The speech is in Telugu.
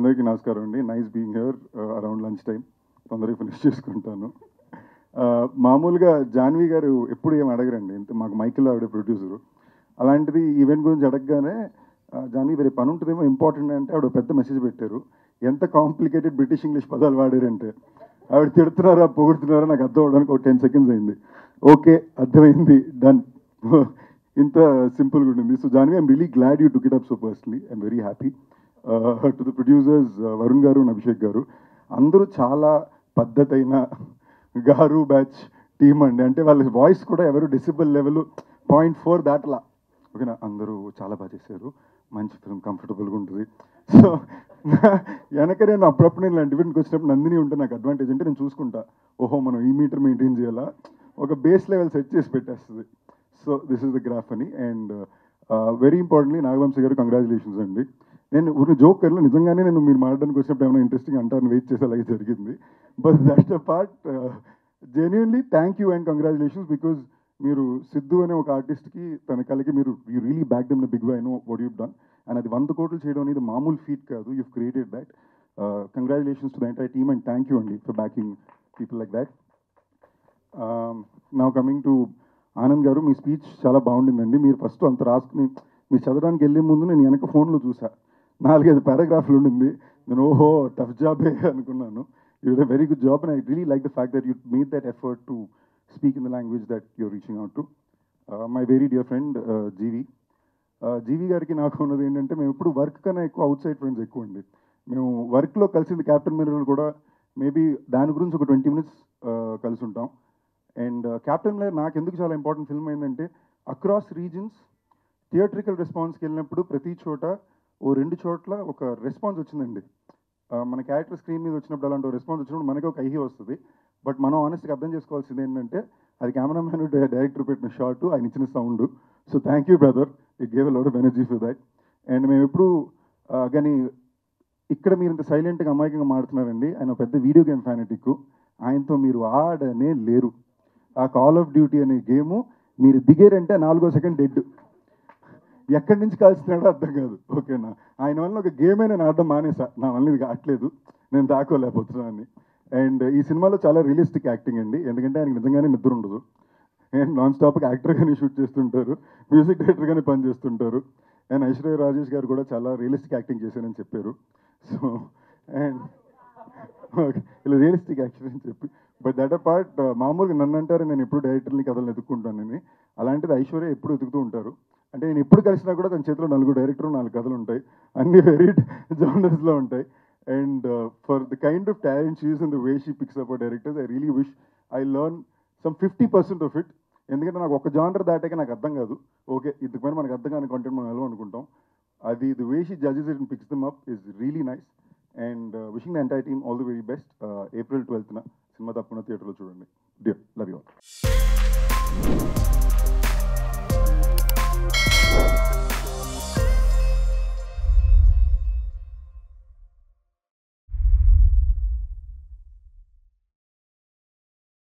అందరికీ నమస్కారం అండి. Nice being here around lunch time. తొందరగా ఫినిష్ చేసుకుంటాను. మామూలుగా జాన్వి గారు ఎప్పుడు ఏం అడగరండి. ఇంత మాకు మైకిల్ ఆవిడ ప్రొడ్యూసరు. అలాంటిది ఈవెంట్ గురించి అడగగానే జాన్వి వేరే పని ఉంటుందేమో ఇంపార్టెంట్ అంటే ఆవిడ పెద్ద మెసేజ్ పెట్టారు. ఎంత కాంప్లికేటెడ్ బ్రిటిష్ ఇంగ్లీష్ పదాలు వాడారంటే ఆవిడ తిడుతున్నారా పొగుడుతున్నారా నాకు అర్థం అవడానికి ఒక 10 seconds అయింది. ఓకే, అర్థమైంది, డన్. ఇంత సింపుల్గా ఉంటుంది. So Janhvi, I'm really glad you took it up so personally. I'm very happy. To the producers Varun గారు, అభిషేక్ గారు, అందరూ చాలా పద్ధతైన గారు బ్యాచ్ టీమ్ అండి. అంటే వాళ్ళ వాయిస్ కూడా ఎవరు డెసిబల్ లెవెల్ 0.4 దాటలా. ఓకేనా, అందరూ చాలా బాగా చేశారు, మంచి ఫిల్మ్, కంఫర్టబుల్గా ఉంటుంది. సో వెనక నేను అప్పుడప్పుడు నేను ఇలాంటి ఈవెంట్కి వచ్చినప్పుడు నందిని ఉంటే నాకు అడ్వాంటేజ్ అంటే నేను చూసుకుంటా, ఓహో మనం ఈ మీటర్ మెయింటైన్ చేయాలా, ఒక బేస్ లెవెల్ సెట్ చేసి పెట్టేస్తుంది. So this is the graph అని. అండ్ వెరీ ఇంపార్టెంట్లీ నాగవంశీ గారు కంగ్రాచులేషన్స్ అండి. నేను ఊరిని జోకర్లో నిజంగానే నేను మీరు మాట్లాడడానికి వచ్చినప్పుడు ఏమైనా ఇంట్రెస్టింగ్ అంటారని వెయిట్ చేసే అలాగే జరిగింది. But that's a part. Genuinely thank you and congratulations. Because మీరు సిద్ధు అనే ఒక ఆర్టిస్ట్కి తన కళకి మీరు you really back them big why. I know what you've done. And అది 100 కోట్లు చేయడం అనేది మామూలు ఫీట్ కాదు. You've created that. Congratulations to the entire team and thank you అండి for backing people like that. Now coming to Anand గారు, మీ స్పీచ్ చాలా బాగుండిందండి. మీరు ఫస్ట్ అంత రాసుకుని మీరు చదవడానికి వెళ్ళే ముందు నేను వెనక ఫోన్లో చూసా, 4-5 పారాగ్రాఫ్లు ఉండింది. నేను ఓహో టఫ్ జాబే అనుకున్నాను. You did a very good job and I really like the fact that you made that effort to speak in the language that you're reaching out to. My very dear friend GV గారికి నాకు ఉన్నది ఏంటంటే, మేము ఎప్పుడు వర్క్ కన్నా ఎక్కువ అవుట్ సైడ్ ఫ్రెండ్స్ ఎక్కువ అండి. మేము వర్క్లో కలిసింది క్యాప్టెన్ మిర్రర్ కూడా మేబీ దాని గురించి ఒక 20 minutes కలిసి ఉంటాం. అండ్ క్యాప్టెన్ మిర్రర్ నాకు ఎందుకు చాలా ఇంపార్టెంట్ ఫిల్మ్ అయిందంటే, అక్రాస్ రీజన్స్ థియేట్రికల్ రెస్పాన్స్కి వెళ్ళినప్పుడు ప్రతి చోట 2 చోట్ల ఒక రెస్పాన్స్ వచ్చిందండి. మన క్యారెక్టర్ స్క్రీన్ మీద వచ్చినప్పుడు అలాంటి రెస్పాన్స్ వచ్చినప్పుడు మనకి ఒక ఐహీ వస్తుంది. బట్ మనం ఆనెస్ట్గా అర్థం చేసుకోవాల్సింది ఏంటంటే, అది కెమెరామ్యాన్ డైరెక్టర్ పెట్టిన షాట్, ఆయన ఇచ్చిన sound. So thank you brother, it gave a lot of energy for that. And మేము ఎప్పుడు కానీ ఇక్కడ మీరు ఇంత సైలెంట్గా అమాయకంగా మాడుతున్నారండి. ఆయన పెద్ద వీడియో గేమ్ ఫ్యానటిక్. ఆయనతో మీరు ఆడనే లేరు. ఆ కాల్ ఆఫ్ డ్యూటీ అనే గేము మీరు దిగారంటే 4వ సెకండ్ డెడ్. ఎక్కడి నుంచి కాల్స్తున్నాడో అర్థం కాదు. ఓకేనా, ఆయన వల్ల ఒక గేమే నేను ఆడడం మానేసా. నా వల్ల ఇది కావట్లేదు, నేను తాకోలేకపోతున్నాను. అండ్ ఈ సినిమాలో చాలా రియలిస్టిక్ యాక్టింగ్ అండి. ఎందుకంటే ఆయనకి నిజంగానే నిద్ర ఉండదు. అండ్ నాన్ స్టాప్గా యాక్టర్గానే షూట్ చేస్తుంటారు, మ్యూజిక్ డైరెక్టర్గానే పనిచేస్తుంటారు. అండ్ ఐశ్వర్య రాజేష్ గారు కూడా చాలా రియలిస్టిక్ యాక్టింగ్ చేశారని చెప్పారు. సో అండ్ ఇలా రియలిస్టిక్ యాక్షన్ అని చెప్పి, బట్ దట్ అ పార్ట్. మామూలుగా నన్ను అంటారు నేను ఎప్పుడు డైరెక్టర్ని కథలు ఎదుక్కుంటానని. అలాంటిది ఐశ్వర్య ఎప్పుడు ఎదుగుతూ ఉంటారు. అంటే నేను ఎప్పుడు కలిసినా కూడా తన చేతిలో 4 డైరెక్టర్ 4 కథలు ఉంటాయి, అన్ని వెరీ జోనర్స్లో ఉంటాయి. And for the kind of talent she is in the way she picks up directors, I really wish I learn some 50% of it. ఎందుకంటే నాకు ఒక జానర్ దాటాక నాకు అర్థం కాదు. ఓకే, ఇంతకుపైన మనకు అర్థం కాని కంటెంట్ మనం ఎలా అనుకుంటాం. అది the way she judges it and picks them up is really nice. And wishing the entire team all the very best. April 12th cinema తప్పకుండా థియేటర్లో చూడండి. Dear, love you all.